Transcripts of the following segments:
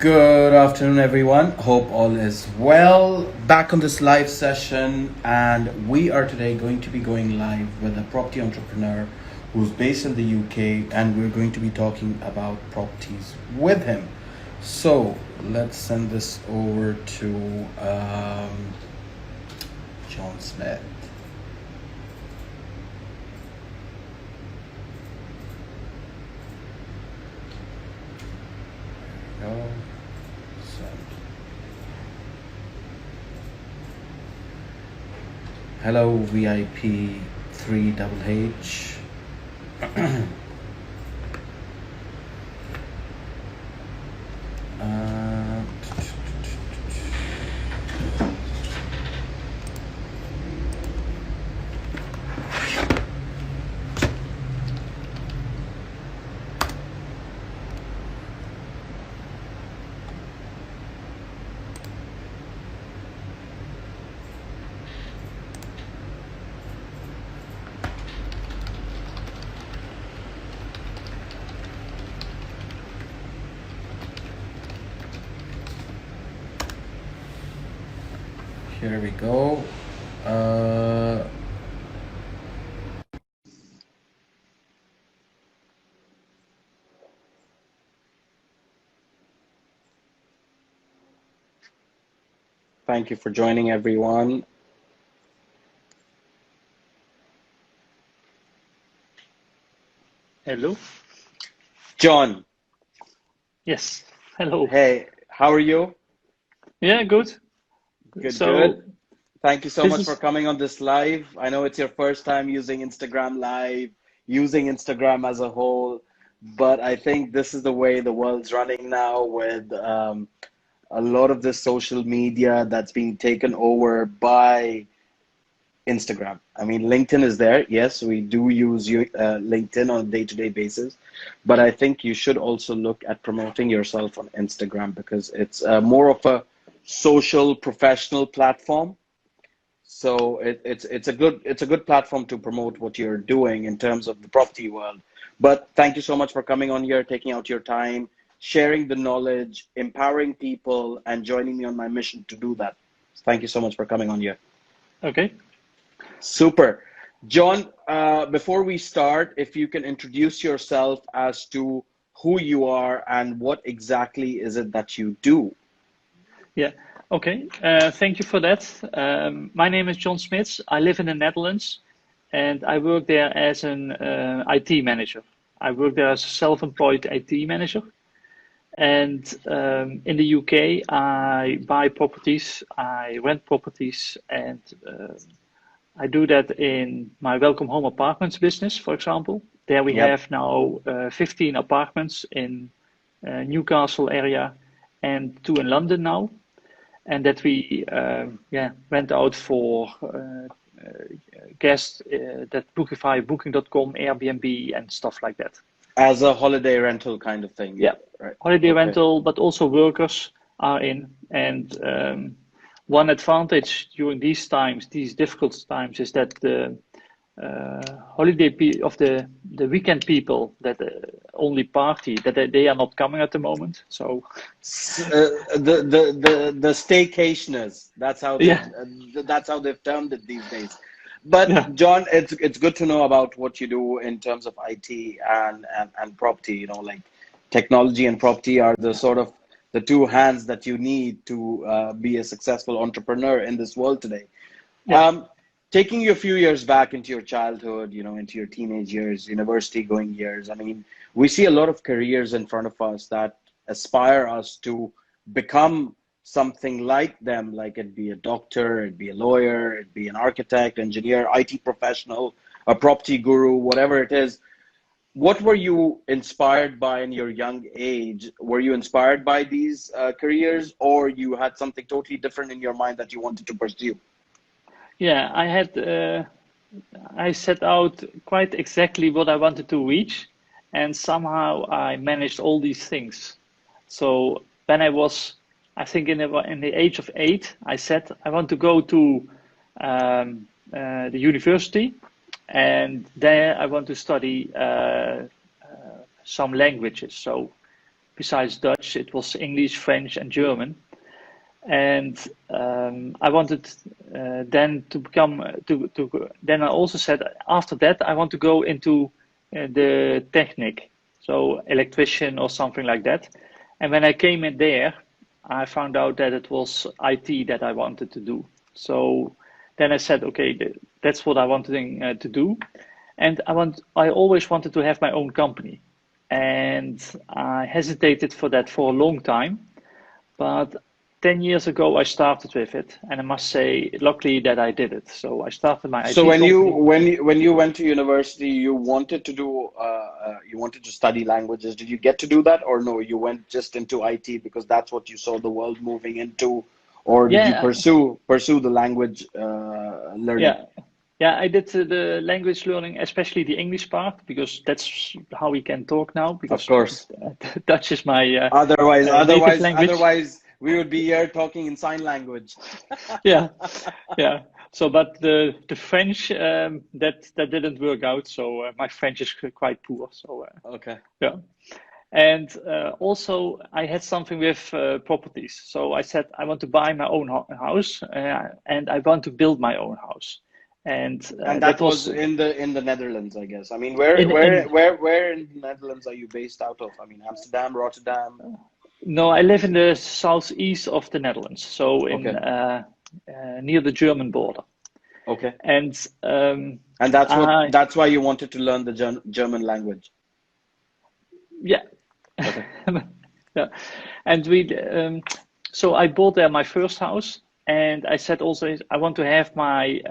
Good afternoon, everyone. Hope all is well. Back on this live session, and we are today going to be going live with a property entrepreneur who's based in the UK, and we're going to be talking about properties with him. So let's send this over to John Smith. There we go. Send. Hello, VIP 3HH. uh, Here we go. Thank you for joining, everyone. Hello. John. Yes. Hello. Hey, how are you? Yeah, good. Good. Thank you so much is for coming on this live. I know it's your first time using Instagram Live, using Instagram as a whole, but I think this is the way the world's running now with a lot of this social media that's being taken over by Instagram. I mean, LinkedIn is there. Yes, we do use LinkedIn on a day-to-day basis, but I think you should also look at promoting yourself on Instagram because it's more of a social professional platform. So it's a good platform to promote what you're doing in terms of the property world. But thank you so much for coming on here, taking out your time, sharing the knowledge, empowering people, and joining me on my mission to do that. Thank you so much for coming on here. okay. Super. John, before we start, if you can introduce yourself as to who you are and what exactly is it that you do. Yeah. Okay. Thank you for that. My name is John Smits. I live in the Netherlands, and I work there as an IT manager. I work there as a self-employed IT manager. And in the UK, I buy properties, I rent properties, and I do that in my Welcome Home Apartments business, for example. There we Yep. have now 15 apartments in Newcastle area and 2 in London now. And that we rent out for guests that bookify booking.com, Airbnb, and stuff like that. As a holiday rental kind of thing. Yeah, Right. holiday Okay. rental, but also workers are in. And one advantage during these times, these difficult times, is that the of the weekend people that only party, that they are not coming at the moment. So The staycationers. yeah, That's how they've termed it these days. But yeah, John, it's good to know about what you do in terms of IT and property. You know, like technology and property are the sort of the two hands that you need to be a successful entrepreneur in this world today. yeah. Taking you a few years back into your childhood, you know, into your teenage years, university going years, I mean, we see a lot of careers in front of us that aspire us to become something like them, like it'd be a doctor, it'd be a lawyer, it'd be an architect, engineer, IT professional, a property guru, whatever it is. What were you inspired by in your young age? Were you inspired by these careers, or you had something totally different in your mind that you wanted to pursue? Yeah, I set out quite exactly what I wanted to reach, and somehow I managed all these things. So when I think in the age of 8, I said I want to go to the university, and there I want to study some languages. So besides Dutch, it was English, French, and German. And I wanted then to become then I also said after that I want to go into the technique, so electrician or something like that. And when I came in there, I found out that it was IT that I wanted to do. So then I said, okay, that's what I wanted to do. And I always wanted to have my own company. And I hesitated for that for a long time. But 10 years ago, I started with it. And I must say, luckily that I did it. So I started my So IT company. when you went to university, you wanted to do you wanted to study languages. Did you get to do that, or no? You went just into IT because that's what you saw the world moving into, or did you Yeah, pursue the language learning? yeah. Yeah, I did the language learning, especially the English part, because that's how we can talk now, Of because course. Dutch is my native language. Otherwise, we would be here talking in sign language. Yeah, yeah. So, but the French that didn't work out. So my French is quite poor. So Okay. yeah. And also, I had something with properties. So I said I want to buy my own house, and I want to build my own house. And And that that was was in the Netherlands, I guess. I mean, in where in the Netherlands are you based out of? I mean, Amsterdam, Rotterdam. no, I live in the southeast of the Netherlands, so in Okay. near the German border. Okay. And And I that's why you wanted to learn the German language. yeah. Okay. Yeah, and so I bought there my first house, and I said also I want to have my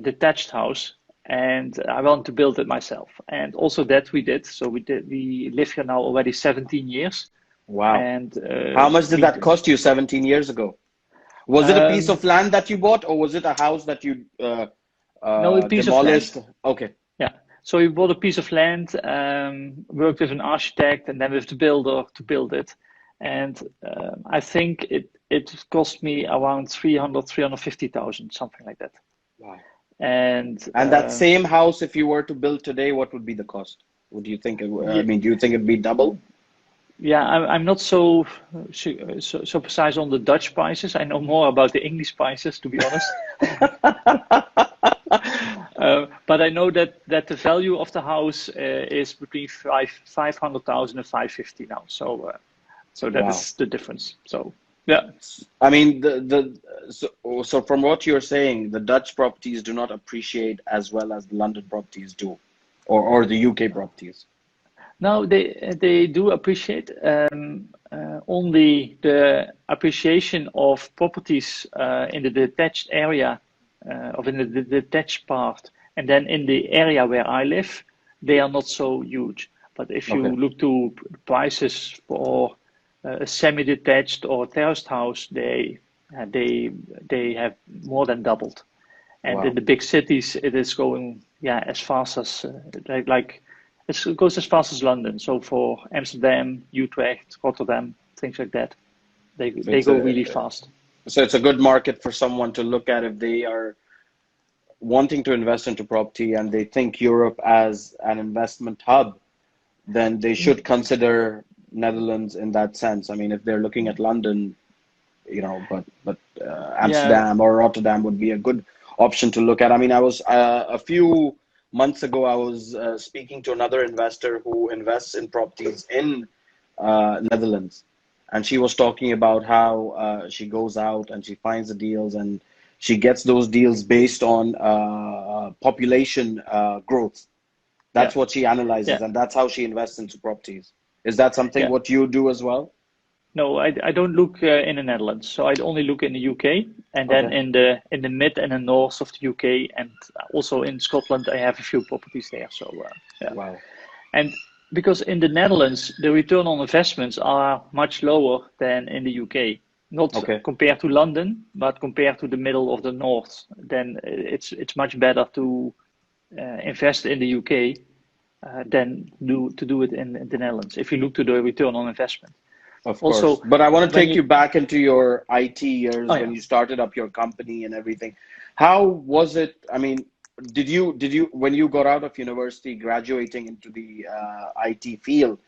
detached house, and I want to build it myself, and also that we did. So we live here now already 17 years, Wow. and How much did we that cost you 17 years ago? Was it a piece um, of land that you bought, or was it a house that you no, a piece of land. demolished? Okay. Yeah. So we bought a piece of land, worked with an architect and then with the builder to build it. And I think it cost me around 350,000, something like that. Wow. And And that same house, if you were to build today, what would be the cost? Would you think I yeah, mean, do you think it'd be double? yeah, I'm not so precise on the Dutch prices. I know more about the English prices, to be honest. But I know that the value of the house is between 500,000 and 550 now. So that Wow. is the difference. So yeah, I mean, so from what you're saying, the Dutch properties do not appreciate as well as the London properties do, or the UK properties. now they do appreciate only the appreciation of properties in the detached area, of in the detached part, and then in the area where I live, they are not so huge. But if you Okay. look to prices for a semi-detached or terraced house, they have more than doubled. And in Wow. the big cities, it is going as fast as it goes as fast as London. So for Amsterdam, Utrecht, Rotterdam, things like that, So they go really fast. it's a good market for someone to look at if they are wanting to invest into property and they think Europe as an investment hub, then they should consider Netherlands in that sense. I mean, if they're looking at London, but Yeah, Amsterdam or Rotterdam would be a good option to look at. I mean, I was a few months ago, I was speaking to another investor who invests in properties in Netherlands, and she was talking about how she goes out and she finds the deals and she gets those deals based on population growth. yeah, That's what she analyzes, yeah, and that's how she invests into properties. Is that something yeah. what you do as well? No, I don't look in the Netherlands, so I only look in the UK, and then Okay. in the mid and the north of the UK, and also in Scotland, I have a few properties there. So yeah. Wow. And because in the Netherlands, the return on investments are much lower than in the UK. Not Okay. compared to London, but compared to the middle of the north. Then it's much better to invest in the UK than to do it in the Netherlands. If you look to the return on investment. Of course. Also, But I want to when take you you back into your IT oh years when yeah, you started up your company and everything. How was it? I mean, when you got out of university, graduating into the IT field,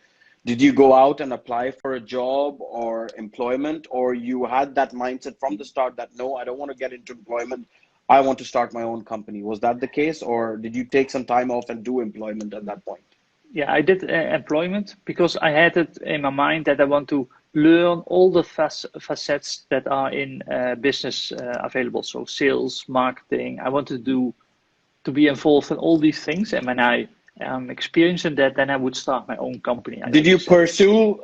Did you go out and apply for a job or employment, or you had that mindset from the start that no, I don't want to get into employment. I want to start my own company. Was that the case, or did you take some time off and do employment at that point? Yeah, I did employment because I had it in my mind that I want to learn all the facets that are in business available. So sales, marketing. I wanted to be involved in all these things, and when I am experiencing that, then I would start my own company. I Did you always said. pursue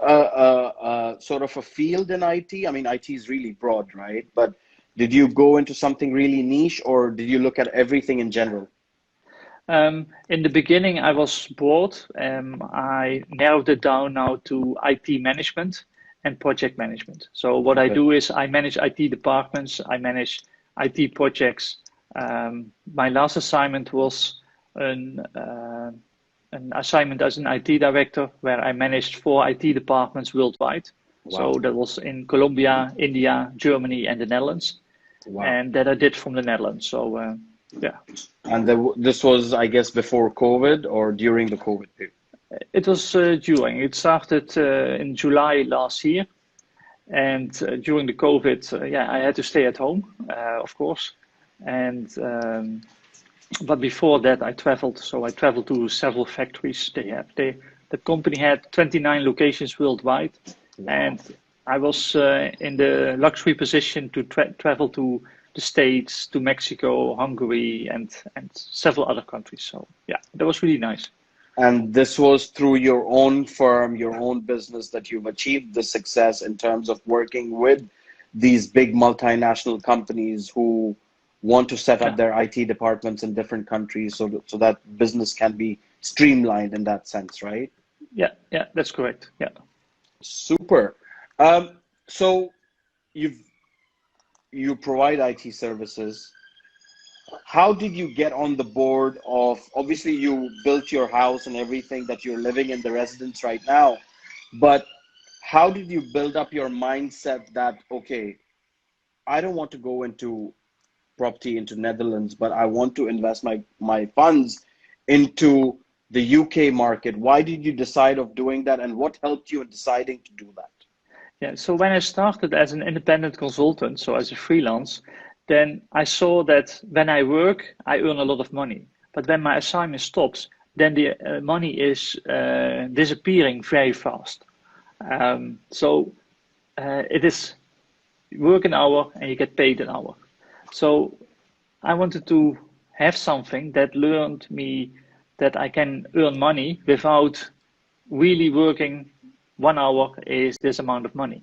sort of a field in IT? I mean, IT is really broad, right? But did you go into something really niche, or did you look at everything in general? In the beginning, I was bored. I narrowed it down now to IT management and project management. So what I Okay. do is I manage IT departments, I manage IT projects. My last assignment was an assignment as an IT director where I managed 4 IT departments worldwide. Wow. So that was in Colombia, India, Germany, and the Netherlands, Wow. and that I did from the Netherlands. So yeah. And this was, I guess, before COVID or during the COVID period? It was during. It started in July last year, and during the COVID, yeah, I had to stay at home, of course. And but before that, I traveled. So I traveled to several factories. The company had 29 locations worldwide, Wow. and I was in the luxury position to travel to the States, to Mexico, Hungary, and several other countries. So yeah, that was really nice. And this was through your own firm, your own business, that you've achieved the success in terms of working with these big multinational companies who want to set up Yeah, their IT departments in different countries so that business can be streamlined in that sense, right? yeah, that's correct. Yeah. Super. So you've you provide IT services. How did you get on the board of, obviously you built your house and everything that you're living in the residence right now, but how did you build up your mindset that, okay, I don't want to go into property into Netherlands, but I want to invest my funds into the UK market. Why did you decide of doing that, and what helped you in deciding to do that? Yeah, so when I started as an independent consultant, so as a freelance, then I saw that when I work, I earn a lot of money. But when my assignment stops, then the money is disappearing very fast. So it is work an hour and you get paid an hour. So I wanted to have something that learned me that I can earn money without really working 1 hour is this amount of money.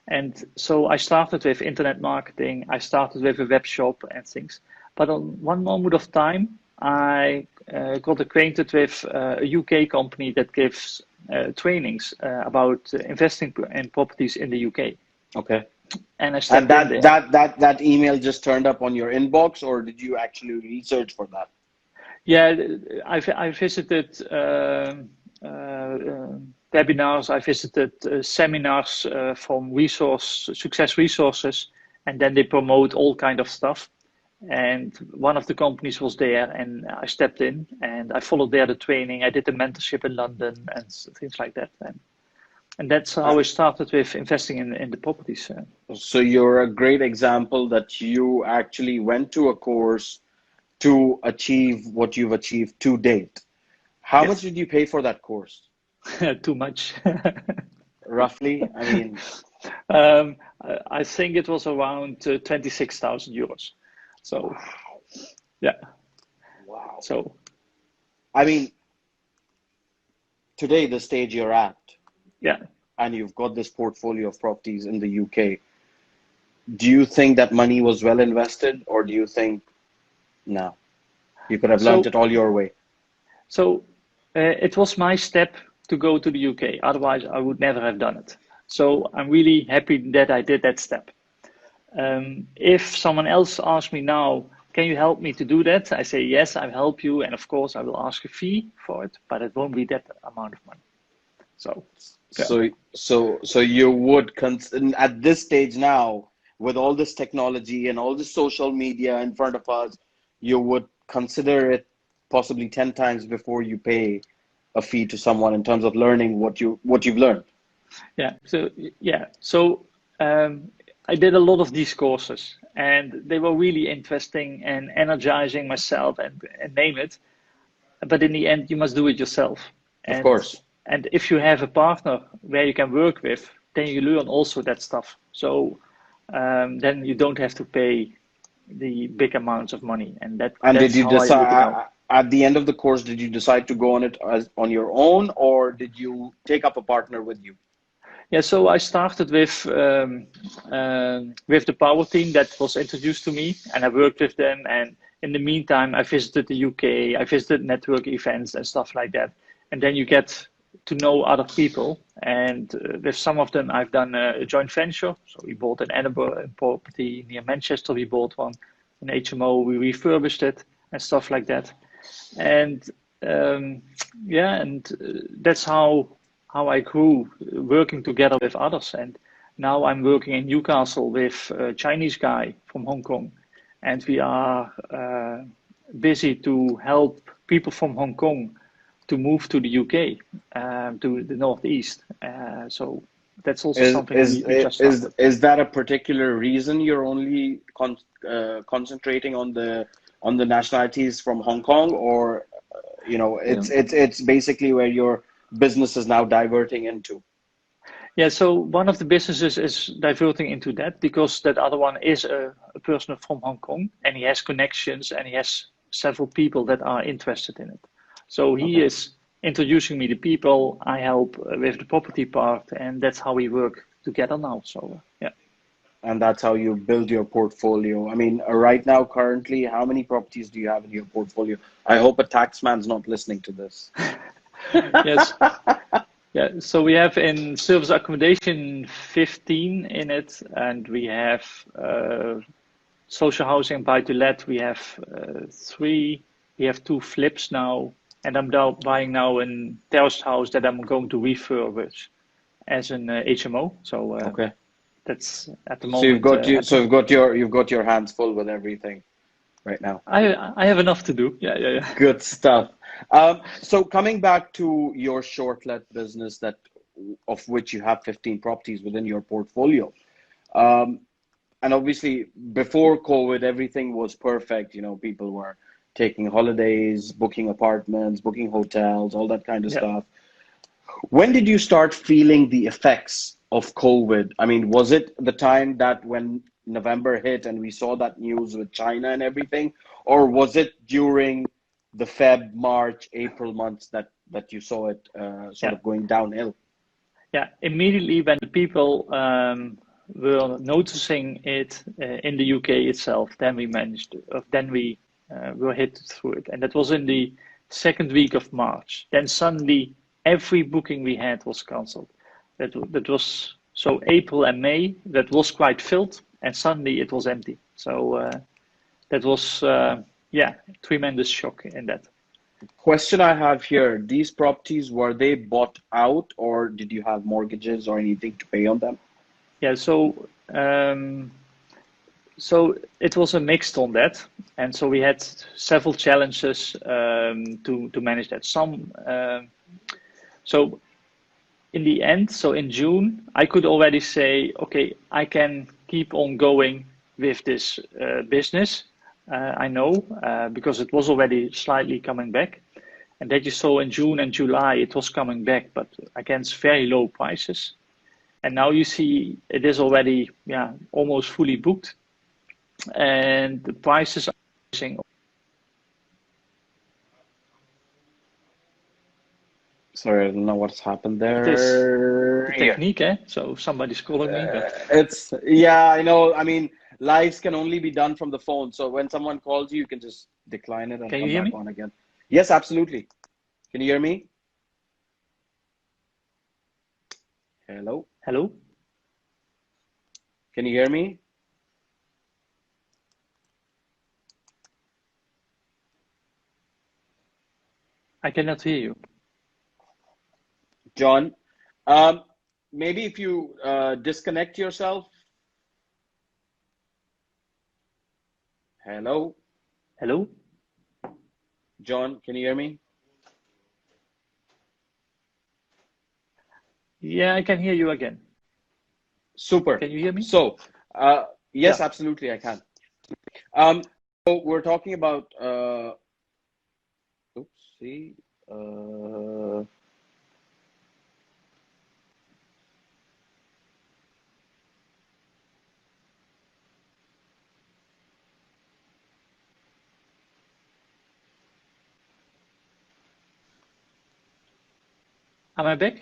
And so I started with internet marketing, I started with a web shop and things. But on one moment of time, I got acquainted with a UK company that gives trainings about investing in properties in the UK. Okay. And I And stepped in that there. that that that email just turned up on your inbox, or did you actually research for that? Yeah, I visited webinars, I visited seminars from success resources, and then they promote all kind of stuff. And one of the companies was there, and I stepped in and I followed there the training. I did the mentorship in London and things like that. And that's Uh, how I started with investing in the properties. So you're a great example that you actually went to a course to achieve what you've achieved to date. How much Yes, did you pay for that course? too much. Roughly? I mean, I think it was around 26,000 euros. So wow, yeah, wow. so I mean, today, the stage you're at, yeah. and you've got this portfolio of properties in the UK, do you think that money was well invested, or do you think, no, you could have learned So it all your way? so it was my step to go to the UK. Otherwise, I would never have done it. So I'm really happy that I did that step. If someone else asks me now, can you help me to do that? I say, yes, I'll help you. And of course, I will ask a fee for it, but it won't be that amount of money. So, yeah. So you would at this stage now, with all this technology and all this social media in front of us, you would consider it possibly 10 times before you pay a fee to someone in terms of learning what you've learned? Yeah. So I did a lot of these courses, and they were really interesting and energizing myself, and name it. But in the end, you must do it yourself. Of And course. and if you have a partner where you can work with, then you learn also that stuff. So then you don't have to pay the big amounts of money, and And did that's you how I look at now. decide at the end of the course, did you decide to go on it on your own, or did you take up a partner with you? Yeah, so I started with the power team that was introduced to me, and I worked with them. And in the meantime, I visited the UK, I visited network events and stuff like that. And then you get to know other people. And with some of them, I've done a joint venture. So we bought an Edinburgh property near Manchester. We bought one, an HMO. We refurbished it and stuff like that. And yeah, and that's how I grew working together with others. And now I'm working in Newcastle with a Chinese guy from Hong Kong, and we are busy to help people from Hong Kong to move to the UK, to the Northeast. So that's also Is something is we just started. is that a particular reason you're only concentrating on the nationalities from Hong Kong, or Yeah. it's basically where your business is now diverting into? Yeah, so one of the businesses is diverting into that because that other one is a person from Hong Kong, and he has connections and he has several people that are interested in it. So he Okay. is introducing me to people. I help with the property part, and that's how we work together now. So yeah. And that's how you build your portfolio. I mean, right now, currently, how many properties do you have in your portfolio? I hope a taxman's not listening to this. Yes. Yeah, so we have in service accommodation 15 in it, and we have social housing buy to let. We have three. We have two flips now, and I'm now buying now a terraced house that I'm going to refurbish as an HMO. So Okay. that's at the So you've moment. got you. So you've got your hands full with everything right now. I have enough to do. Yeah, yeah, yeah. Good stuff. So coming back to your short-let business, that of which you have 15 properties within your portfolio. Um, and obviously before COVID, everything was perfect. People were taking holidays, booking apartments, booking hotels, all that kind of Yeah. stuff. When did you start feeling the effects of COVID? I mean, was it the time that when November hit and we saw that news with China and everything, or was it during the Feb, March, April months that you saw it sort Yeah. of going downhill? Yeah, immediately when the people were noticing it in the UK itself, then we then we were hit through it. And that was in the second week of March. Then suddenly every booking we had was cancelled. That was so April and May, that was quite filled, and suddenly it was empty. So that was, yeah, tremendous shock in that. Question I have here, these properties, were they bought out or did you have mortgages or anything to pay on them? Yeah, so it was a mixed on that, and so we had several challenges to manage that. So in the end, so in June, I could already say, okay, I can keep on going with this business. I know because it was already slightly coming back, and that you saw in June and July, it was coming back, but against very low prices. And now you see it is already, yeah, almost fully booked, and the prices are rising. Sorry, I don't know what's happened It is there. the Here. technique, eh? So somebody's calling me, but Yeah, I know. I mean, lives can only be done from the phone. So when someone calls you, you can just decline it and can you come hear back me? on again. Yes, absolutely. Can you hear me? Hello? Hello? Can you hear me? I cannot hear you. John? Um, Maybe if you disconnect yourself. Hello? Hello? John, can you hear me? Yeah, I can hear you again. Super. Can you hear me? So, yes, Yeah. absolutely, I can. So we're talking about, oops, see, uh, Am I back?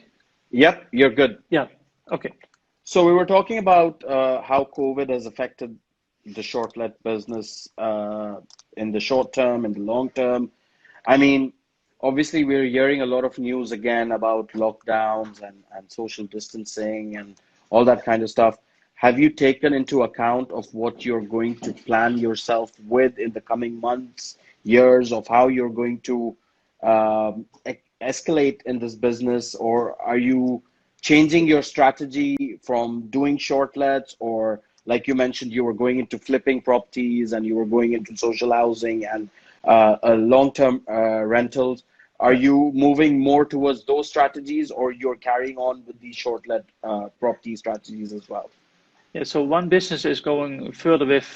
yep, you're good. Yeah. Okay. So we were talking about how COVID has affected the short-let business in the short term, in the long term. I mean, obviously, we're hearing a lot of news again about lockdowns and social distancing and all that kind of stuff. Have you taken into account of what you're going to plan yourself with in the coming months, years, of how you're going to escalate in this business, or are you changing your strategy from doing shortlets, or like you mentioned, you were going into flipping properties and you were going into social housing and long-term rentals. Are Yeah. you moving more towards those strategies, or you're carrying on with the short-let property strategies as well? Yeah. So one business is going further with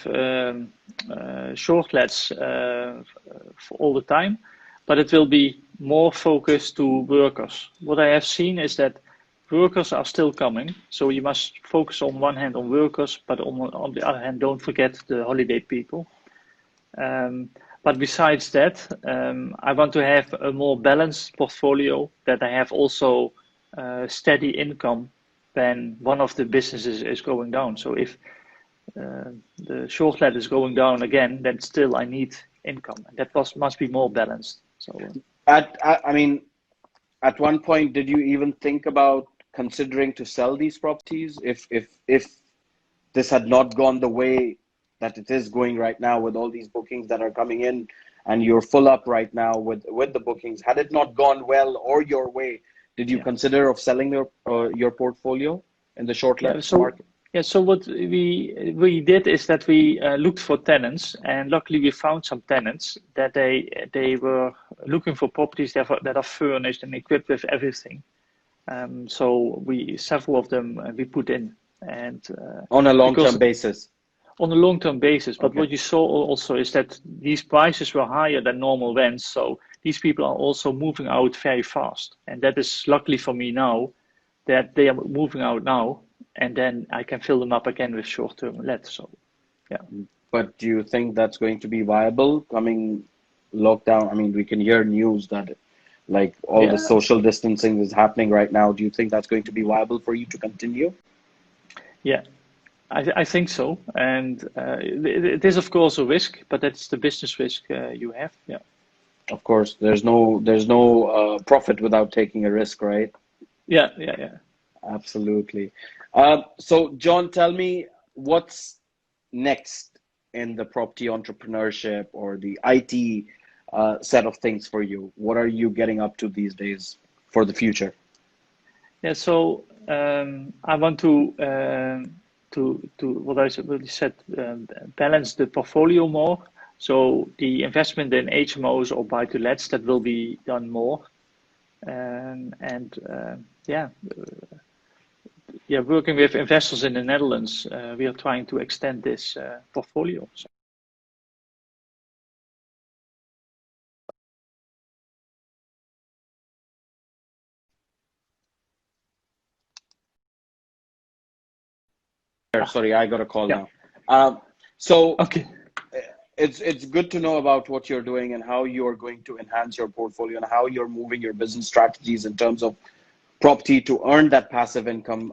short lets for all the time, but it will be more focused to workers. What I have seen is that workers are still coming, so you must focus on one hand on workers, but on the other hand, don't forget the holiday people. But besides that, I want to have a more balanced portfolio that I have also steady income when one of the businesses is going down. So if the short let is going down again, then still I need income. And that must be more balanced. So I mean, at one point, did you even think about considering to sell these properties if this had not gone the way that it is going right now with all these bookings that are coming in, and you're full up right now with the bookings? Had it not gone well or your way, did you yeah. consider of selling your portfolio in the short Yeah, let so market? yeah, so what we did is that we looked for tenants, and luckily we found some tenants that they were looking for properties that are furnished and equipped with everything. So we several of them we put in, and On a because long-term basis? on a long-term basis. But Okay. what you saw also is that these prices were higher than normal rents, so these people are also moving out very fast, and that is luckily for me now that they are moving out now, and then I can fill them up again with short-term let. So yeah, But do you think that's going to be viable coming lockdown? I mean, we can hear news that like all the yeah, social distancing is happening right now. Do you think that's going to be viable for you to continue? yeah. I think so, and it is of course a risk, but that's the business risk you have. Yeah, Of course, there's no profit without taking a risk, right? yeah, yeah, yeah. Absolutely. So, John, tell me what's next in the property entrepreneurship or the IT set of things for you. What are you getting up to these days for the future? Yeah, so I want to what you said, balance the portfolio more. So the investment in HMOs or buy to lets that will be done more, and yeah, yeah, working with investors in the Netherlands, we are trying to extend this portfolio. So, Sorry, I got a call yeah, now. Um, so okay. it's good to know about what you're doing and how you're going to enhance your portfolio and how you're moving your business strategies in terms of property to earn that passive income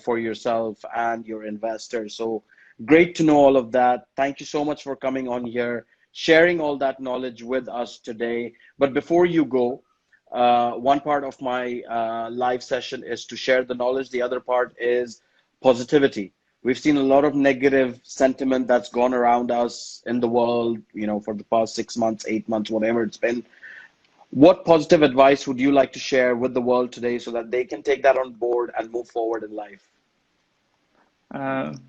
for yourself and your investors. So great to know all of that. Thank you so much for coming on here, sharing all that knowledge with us today. But before you go, one part of my live session is to share the knowledge. The other part is positivity. We've seen a lot of negative sentiment that's gone around us in the world, for the past 6 months, 8 months, whatever it's been. What positive advice would you like to share with the world today so that they can take that on board and move forward in life? Um,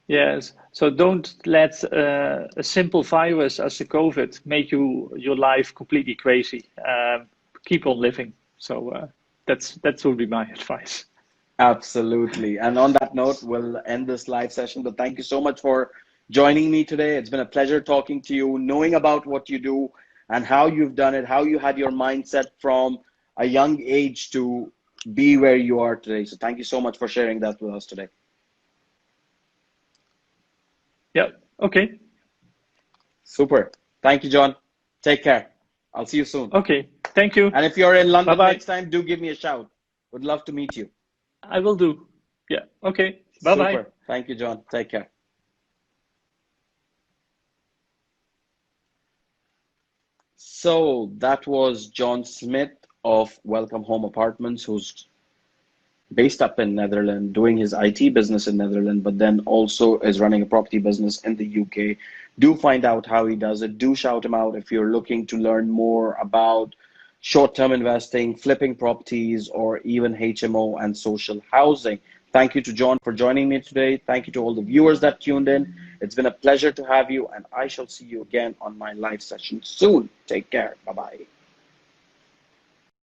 yes. So don't let a simple virus as the COVID make your life completely crazy. Keep on living. So that would be my advice. Absolutely. And on that note, we'll end this live session. But thank you so much for joining me today. It's been a pleasure talking to you, knowing about what you do and how you've done it, how you had your mindset from a young age to be where you are today. So thank you so much for sharing that with us today. Yeah. Okay. Super. Thank you, John. Take care. I'll see you soon. Okay. Thank you. And if you're in Bye London bye. next time, do give me a shout. Would love to meet you. I will do. Yeah. Okay. Bye bye. Super. Thank you, John. Take care. So that was John Smith of Welcome Home Apartments, who's based up in Netherlands, doing his IT business in Netherlands, but then also is running a property business in the UK. Do find out how he does it. Do shout him out if you're looking to learn more about short-term investing, flipping properties, or even HMO and social housing. Thank you to John for joining me today. Thank you to all the viewers that tuned in. It's been a pleasure to have you, and I shall see you again on my live session soon. Take care. Bye-bye.